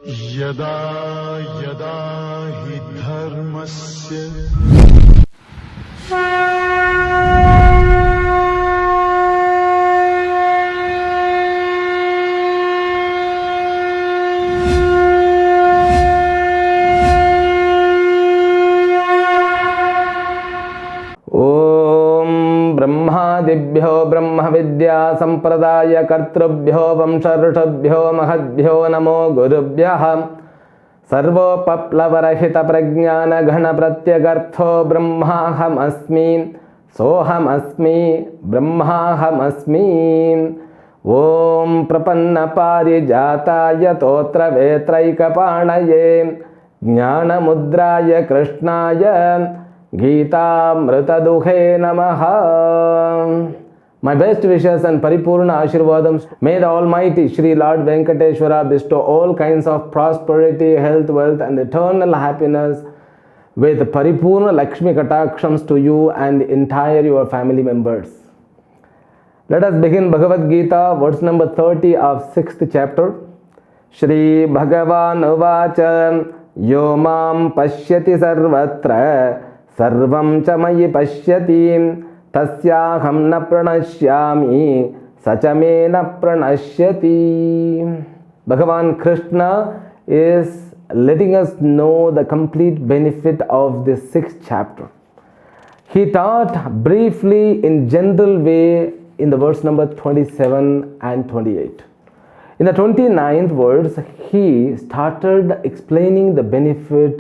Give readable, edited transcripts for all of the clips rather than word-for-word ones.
यदा यदा हि धर्मस्य ब्रह्मादिभ्यो ब्रह्मविद्या संप्रदाय कर्तृभ्यो वंशऋषभ्यो महद्भ्यो नमो गुरुभ्यः सर्वोपप्लवरहित प्रज्ञान घन प्रत्यगर्थो ब्रह्माहमस्मि सोहमस्मि ब्रह्माहमस्मि ओम प्रपन्न पारिजाताय तोत्र वेत्रैकपाणये ज्ञानमुद्राय कृष्णाय गीतामृतदुहे नमः. My best wishes and paripurna ashirvadams. May the Almighty Shri Lord Venkateshwara bestow all kinds of prosperity, health, wealth and eternal happiness with paripurna Lakshmi Katakshams to you and entire your family members. Let us begin Bhagavad Gita, verse number 30 of 6th chapter. Shri Bhagavan Uvacha Yo Mam Pashyati Sarvatra Sarvam cha mayi pashyati tasyaham na pranashyami sacha me na pranashyati. Bhagavan Krishna is letting us know the complete benefit of this 6th chapter. He taught briefly in general way in the verse number 27 and 28. In the 29th verse, he started explaining the benefit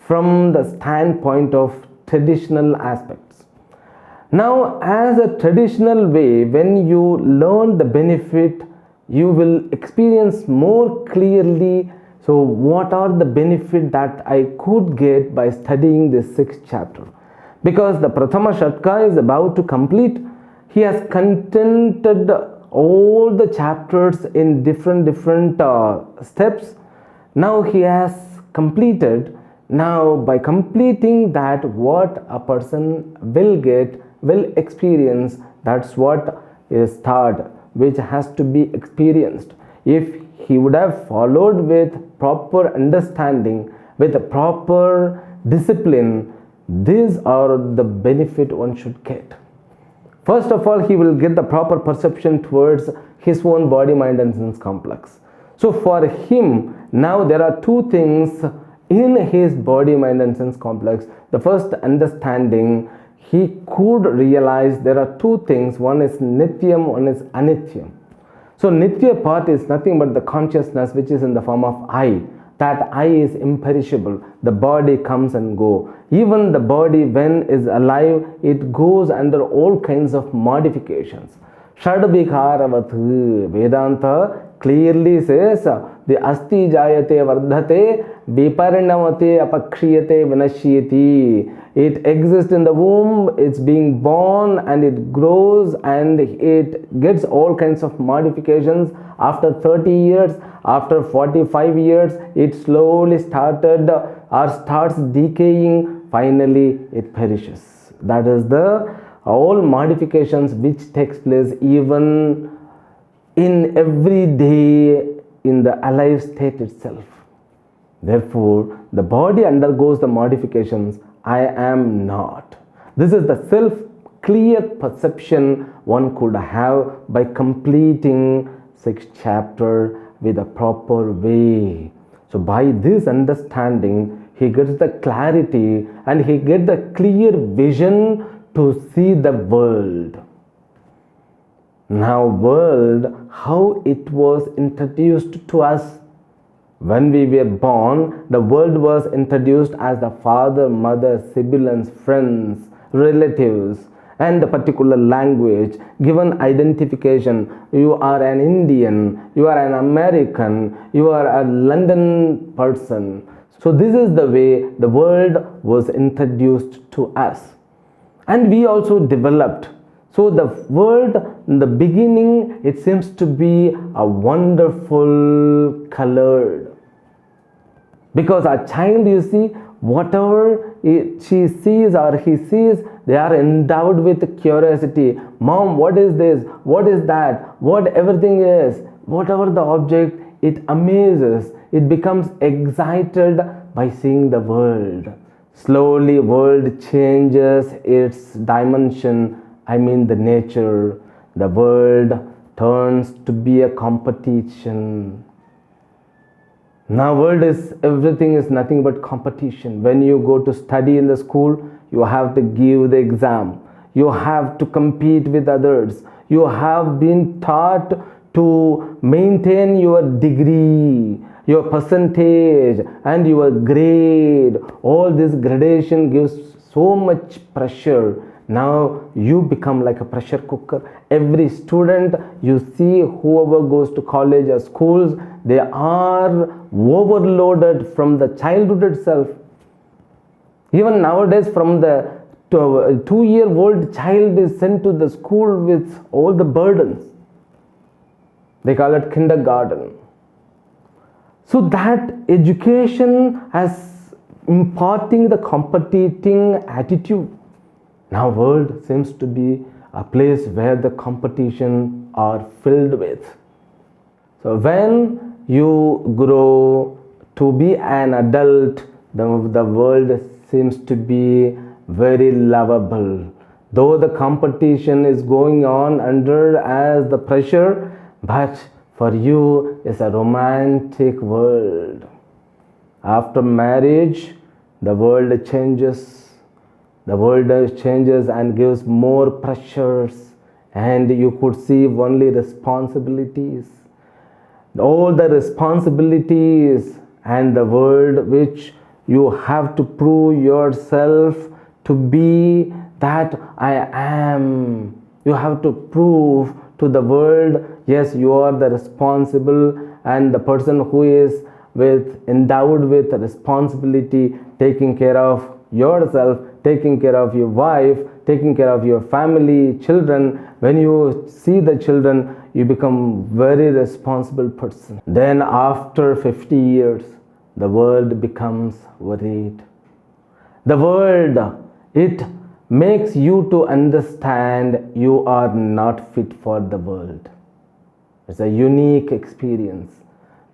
from the standpoint of traditional aspects. Now, as a traditional way, when you learn the benefit, you will experience more clearly. So, what are the benefit that I could get by studying this 6th chapter? Because the Prathama Shatka is about to complete. He has contented all the chapters in different steps. Now he has completed. Now, by completing that, what a person will get, will experience, that's what is taught, which has to be experienced. If he would have followed with proper understanding, with a proper discipline, these are the benefit one should get. First of all, he will get the proper perception towards his own body, mind and sense complex. So for him, now there are two things in his body, mind and sense complex. The first understanding, he could realize there are two things. One is Nityam, one is Anityam. So Nitya part is nothing but the consciousness which is in the form of I. That I is imperishable. The body comes and goes. Even the body when is alive, it goes under all kinds of modifications. Shadbhikaravat Vedanta clearly says the asti jayate vardhate viparinamate apakshiyate vinashyati. It exists in the womb, it's being born and it grows and it gets all kinds of modifications. After 30 years, after 45 years, it slowly started or starts decaying. Finally, it perishes. That is the all modifications which takes place even in every day in the alive state itself. Therefore, the body undergoes the modifications. I am not. This is the self-clear perception one could have by completing 6th chapter with a proper way. So by this understanding, he gets the clarity and he gets the clear vision to see the world. Now world, how it was introduced to us. When we were born, the world was introduced as the father, mother, siblings, friends, relatives, and the particular language, given identification. You are an Indian, you are an American, you are a London person. So this is the way the world was introduced to us. And we also developed. So the world in the beginning, it seems to be a wonderful colored. Because a child, you see, whatever she sees or he sees, they are endowed with curiosity. Mom, what is this? What is that? What everything is? Whatever the object, it amazes. it becomes excited by seeing the world. Slowly world changes its dimension, I mean the nature. The world turns to be a competition. Now world is, everything is nothing but competition. When you go to study in the school, you have to give the exam. You have to compete with others. You have been taught to maintain your degree, your percentage and your grade. All this gradation gives so much pressure. Now you become like a pressure cooker. Every student you see, whoever goes to college or schools, they are overloaded from the childhood itself. Even nowadays, from the 2-year-old child is sent to the school with all the burdens. They call it kindergarten. So that education has imparting the competing attitude. Now world seems to be a place where the competition are filled with. So when you grow to be an adult, the world seems to be very lovable. Though the competition is going on under as the pressure, but for you it's a romantic world. After marriage, the world changes. The world changes and gives more pressures, and you could see only responsibilities. All the responsibilities and the world which you have to prove yourself to be that I am. You have to prove to the world, yes, you are the responsible and the person who is endowed with responsibility, taking care of yourself, taking care of your wife, taking care of your family, children. When you see the children, you become very responsible person. Then after 50 years, the world becomes worried. The world, it makes you to understand you are not fit for the world. It's a unique experience.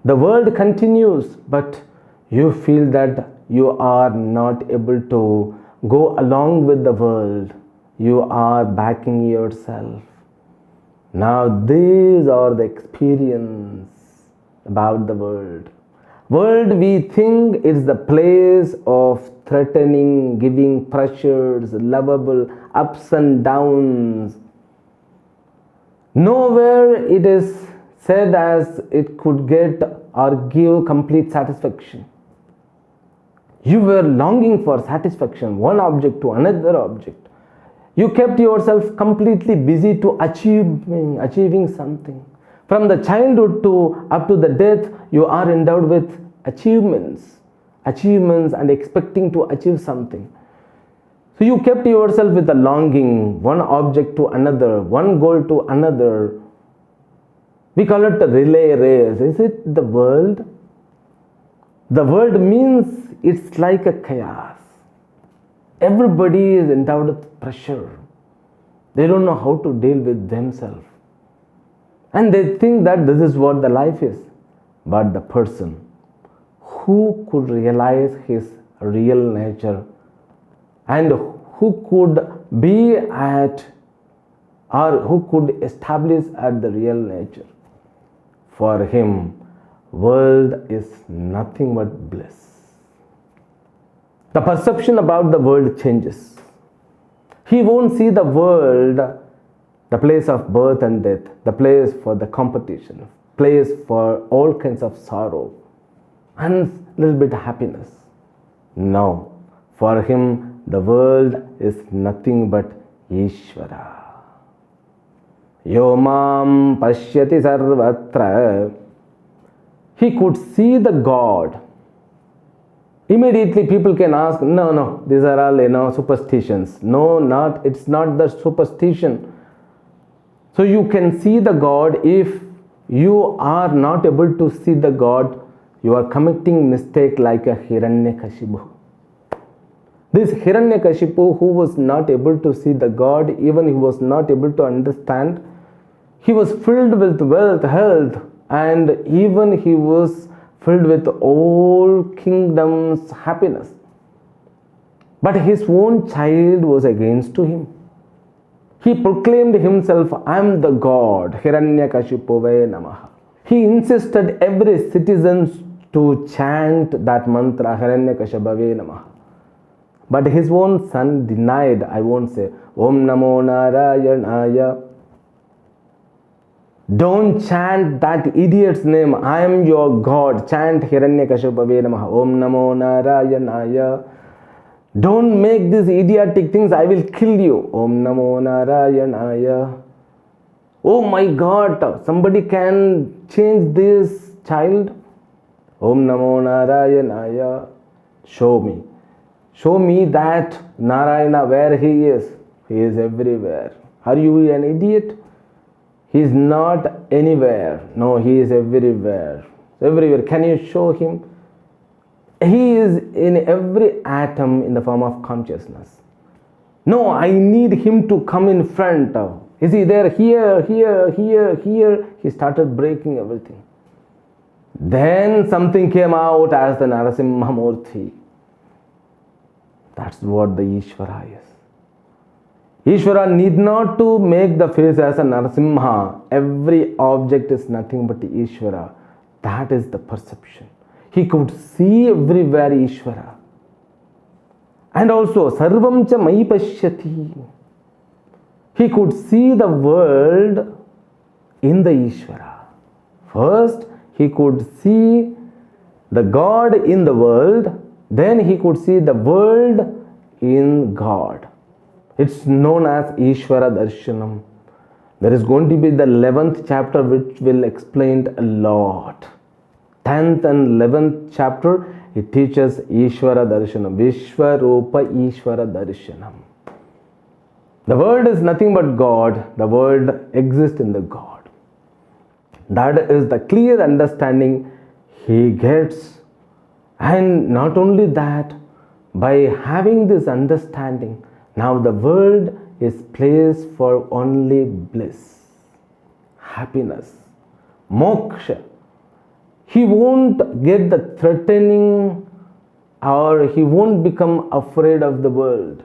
The world continues, but you feel that you are not able to go along with the world. You are backing yourself. Now these are the experience about the world. World, we think, is the place of threatening, giving pressures, lovable ups and downs. Nowhere it is said as it could get or give complete satisfaction. You were longing for satisfaction, one object to another object. You kept yourself completely busy to achieving something. From the childhood to up to the death, you are endowed with achievements and expecting to achieve something. So you kept yourself with a longing, one object to another, one goal to another. We call it a relay race. Is it the world? The world means it's like a chaos. Everybody is endowed with pressure. They don't know how to deal with themselves. And they think that this is what the life is. But the person who could realize his real nature and who could be at or who could establish at the real nature, for him, world is nothing but bliss. The perception about the world changes. He won't see the world, the place of birth and death, the place for the competition, place for all kinds of sorrow and little bit of happiness. No, for him the world is nothing but Ishvara. Yomam pashyati sarvatra. He could see the God. Immediately people can ask, no, these are all superstitions. No, it's not the superstition. So you can see the God. If you are not able to see the God, you are committing mistake like a Hiranyakashipu. This Hiranyakashipu, who was not able to see the God, even he was not able to understand, he was filled with wealth, health, and even he was filled with all kingdoms' happiness. But his own child was against to him. He proclaimed himself, I am the God, Hiranyakashipove Namaha. He insisted every citizen to chant that mantra, Hiranyakashipove Namaha. But his own son denied. I won't say, Om Namo Narayanaya. Don't chant that idiot's name. I am your God. Chant Hiranyakashipave Namaha. Om Namo Narayanaya. Don't make these idiotic things. I will kill you. Om Namo Narayanaya. Oh my God. Somebody can change this child. Om Namo Narayanaya. Show me. Show me that Narayana where he is. He is everywhere. Are you an idiot? He is not anywhere. No, he is everywhere. Everywhere. Can you show him? He is in every atom in the form of consciousness. No, I need him to come in front. Is he there? Here, here, here, here. He started breaking everything. Then something came out as the Narasimha Murthy. That's what the Ishvara is. Ishvara need not to make the face as a Narasimha. Every object is nothing but the Ishvara. That is the perception. He could see everywhere Ishvara. And also, Sarvam cha mai pashyati. He could see the world in the Ishvara. First, he could see the God in the world. Then he could see the world in God. It's known as Ishvara Darshanam. There is going to be the 11th chapter which will explain a lot. 10th and 11th chapter, it teaches Ishvara Darshanam. Vishwarupa Ishvara Darshanam. The world is nothing but God. The world exists in the God. That is the clear understanding he gets. And not only that, by having this understanding, now the world is placed for only bliss, happiness, moksha. He won't get the threatening or he won't become afraid of the world.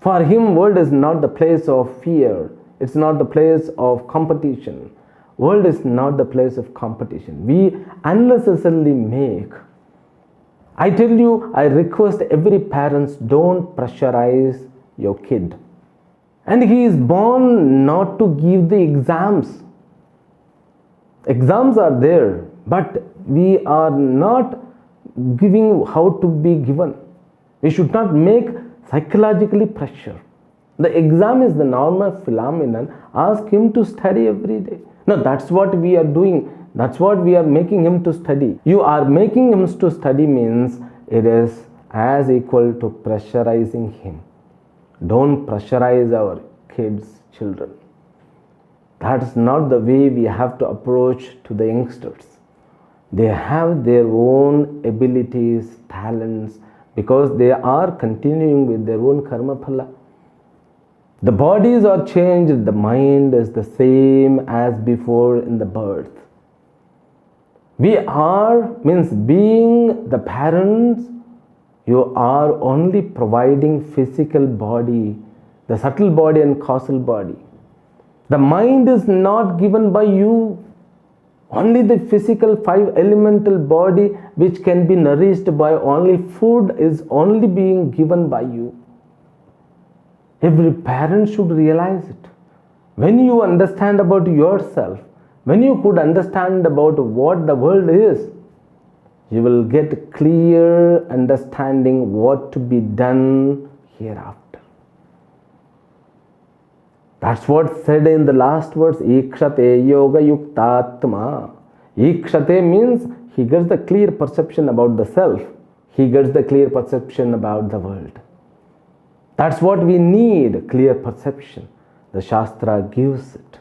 For him, world is not the place of fear. It's not the place of competition. World is not the place of competition. We unnecessarily make. I tell you, I request every parents, don't pressurize your kid. And he is born not to give the exams. Exams are there, but we are not giving how to be given. We should not make psychologically pressure. The exam is the normal phenomenon. Ask him to study every day. No, that's what we are doing. That's what we are making him to study. You are making him to study means it is as equal to pressurizing him. Don't pressurize our kids, children. That's not the way we have to approach to the youngsters. They have their own abilities, talents, because they are continuing with their own karma phala. The bodies are changed, the mind is the same as before in the birth. We are, means being the parents, you are only providing physical body, the subtle body and causal body. The mind is not given by you. Only the physical 5 elemental body which can be nourished by only food is only being given by you. Every parent should realize it. When you understand about yourself, when you could understand about what the world is, you will get clear understanding what to be done hereafter. That's what said in the last words, Ikshate Yoga Yuktatma. Ikshate means he gets the clear perception about the self. He gets the clear perception about the world. That's what we need, clear perception. The Shastra gives it.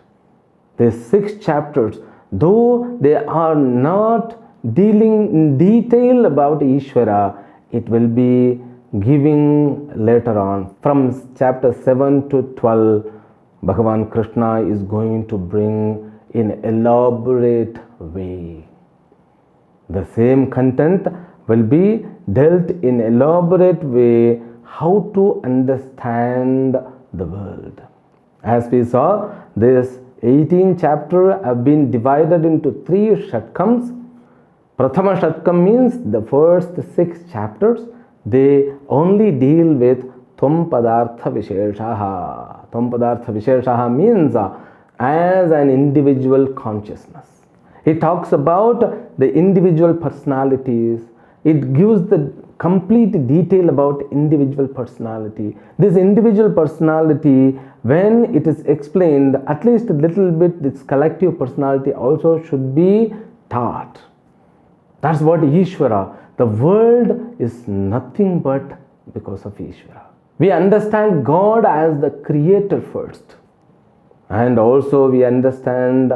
These 6 chapters, though they are not dealing in detail about Ishvara, it will be giving later on. From chapter 7 to 12, Bhagavan Krishna is going to bring in elaborate way. The same content will be dealt in elaborate way how to understand the world. As we saw, this 18 chapter have been divided into 3 shatkams. Prathama shatkam means the first 6 chapters. They only deal with Tvam Padartha Visheshaha. Tvam Padartha Visheshaha means as an individual consciousness. It talks about the individual personalities. It gives the complete detail about individual personality. This individual personality, when it is explained, at least a little bit, this collective personality also should be taught. That's what Ishvara. The world is nothing but because of Ishvara. We understand God as the creator first. And also we understand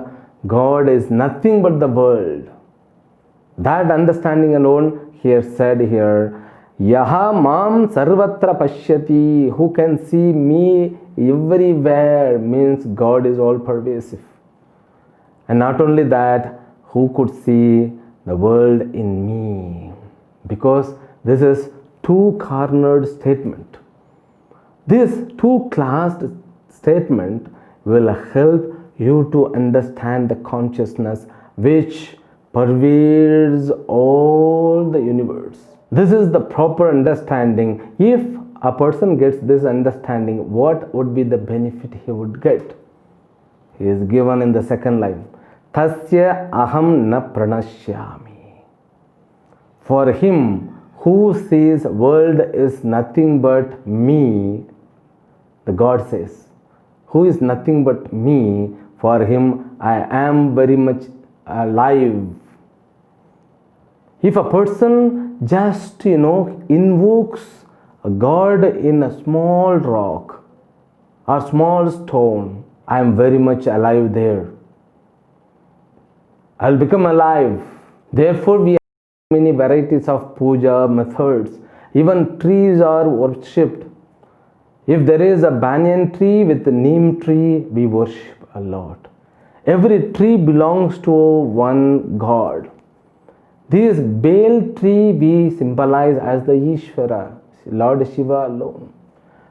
God is nothing but the world. That understanding alone here said here, Yaha mam sarvatra pashyati, who can see me everywhere, means God is all pervasive. And not only that, who could see the world in me? Because this is two-cornered statement. This two-classed statement will help you to understand the consciousness which pervades all the universe. This is the proper understanding. If a person gets this understanding, what would be the benefit he would get? He is given in the second line. Tasya aham na pranashyami. For him who sees world is nothing but me, the God says, who is nothing but me, for him I am very much alive. If a person just, invokes a God in a small rock or small stone, I am very much alive there. I will become alive. Therefore, we have many varieties of puja methods. Even trees are worshipped. If there is a banyan tree with a neem tree, we worship a lot. Every tree belongs to one God. This Bale tree we symbolize as the Ishvara, Lord Shiva alone.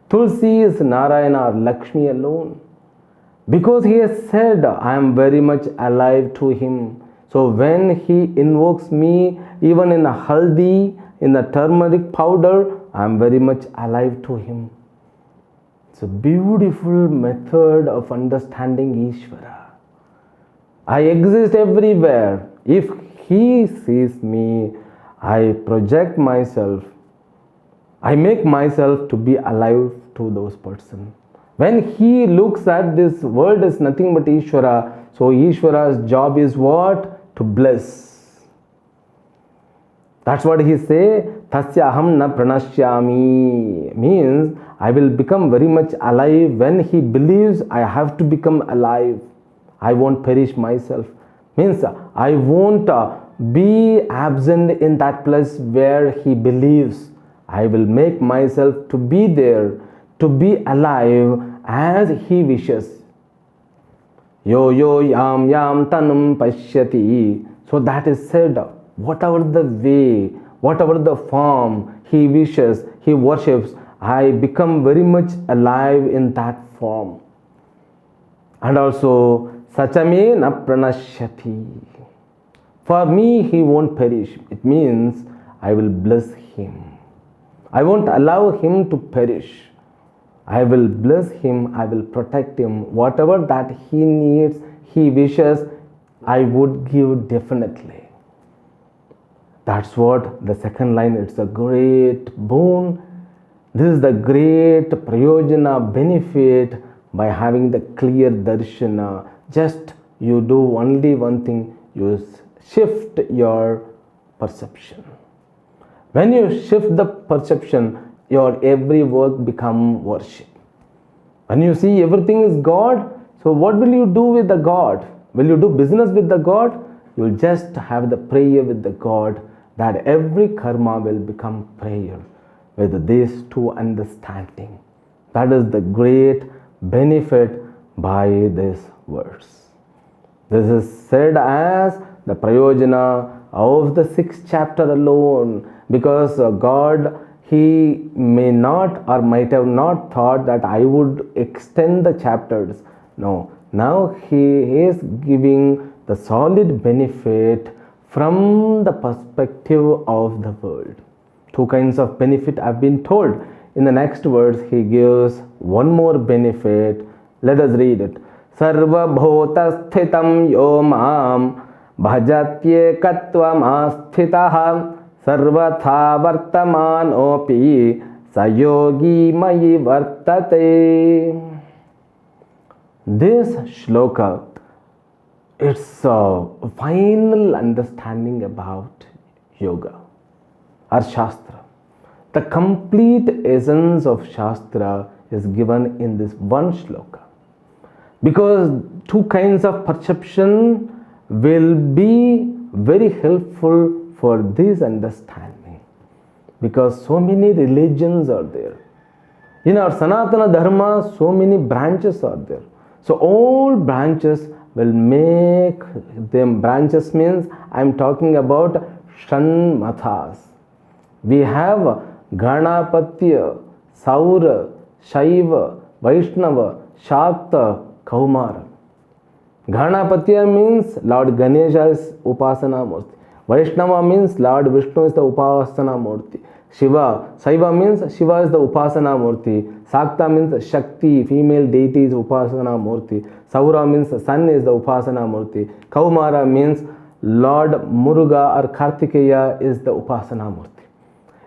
Tulsi is Narayana or Lakshmi alone. Because he has said, I am very much alive to him. So when he invokes me, even in a haldi, in a turmeric powder, I am very much alive to him. It's a beautiful method of understanding Ishvara. I exist everywhere. If he sees me, I project myself. I make myself to be alive to those persons. When he looks at this world is nothing but Ishvara, so Ishvara's job is what? To bless. That's what he say, Tasya aham na pranashyami, means I will become very much alive when he believes I have to become alive. I won't perish myself. Means I won't be absent in that place where he believes. I will make myself to be there, to be alive as he wishes. Yo yo yam yam tanum pashyati. So that is said, whatever the way, whatever the form he wishes, he worships, I become very much alive in that form. And also, Sachame na pranashyati. For me, he won't perish. It means I will bless him. I won't allow him to perish. I will bless him. I will protect him. Whatever that he needs, he wishes, I would give definitely. That's what the second line, it's a great boon. This is the great prayojana benefit by having the clear darshana. Just you do only one thing, you shift your perception. When you shift the perception, your every work become worship. When you see everything is God, so what will you do with the God? Will you do business with the God? You will just have the prayer with the God, that every karma will become prayer with these two understanding. That is the great benefit by this verse. This is said as the prayojana of the 6th chapter alone, because God, He may not or might have not thought that I would extend the chapters. No, now He is giving the solid benefit from the perspective of the world. Two kinds of benefit have been told. In the next verse, He gives one more benefit. Let us read it. Sarva bhota sthitam yo mam bhajatyekatvam sarvatha vartamanopi sayogi mayi vartate. This shloka, it's a final understanding about yoga or Shastra. The complete essence of Shastra is given in this one shloka. Because two kinds of perception will be very helpful for this understanding. Because so many religions are there. In our Sanatana Dharma, so many branches are there. So all branches will make them, branches means I am talking about Shanmathas. We have Ganapatya, Saura, Shaiva, Vaishnava, Shakta, Kaumara. Ganapatya means Lord Ganesha is Upasana Murti. Vaishnava means Lord Vishnu is the Upasana Murti. Shiva, Saiva means Shiva is the Upasana Murti. Sakta means Shakti, female deity is Upasana Murti. Saura means sun is the Upasana Murti. Kaumara means Lord Muruga or Kartikeya is the Upasana Murti.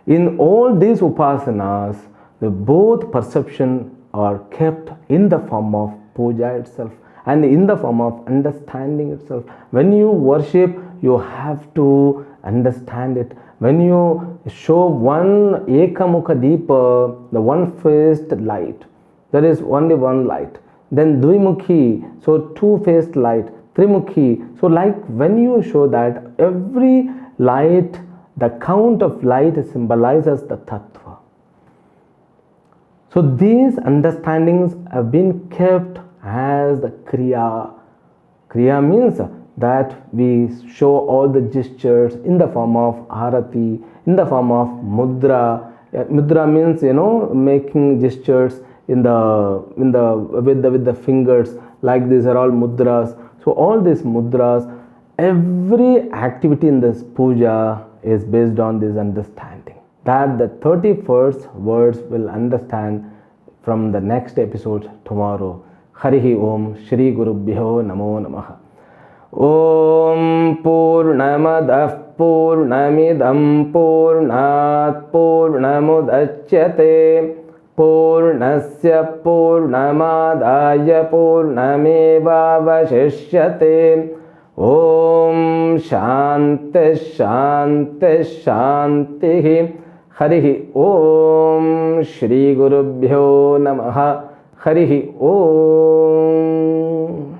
In all these upasanas, the both perception are kept in the form of puja itself and in the form of understanding itself. When you worship, you have to understand it. When you show one Ekamukha Deepa, the one-faced light, there is only one light. Then Dvimukhi, so two-faced light. Trimukhi, so like when you show that, every light, the count of light symbolizes the Tattva. So these understandings have been kept as the Kriya. Kriya means that we show all the gestures in the form of Arati, in the form of Mudra. Mudra means, making gestures with the fingers, like these are all mudras. So all these mudras, every activity in this puja is based on this understanding. That the 31st words will understand from the next episode tomorrow. Harihi Om Shri Gurubhyo Namo Namaha. Om Purnamadah Purnamidam Purnat Purnamudachyate Purnasya Purnamadaya Purnameva Vashishyate. Om Shanti Shanti Shanti. Harihi Om Shri Gurubhyo Namaha. Harihi Om.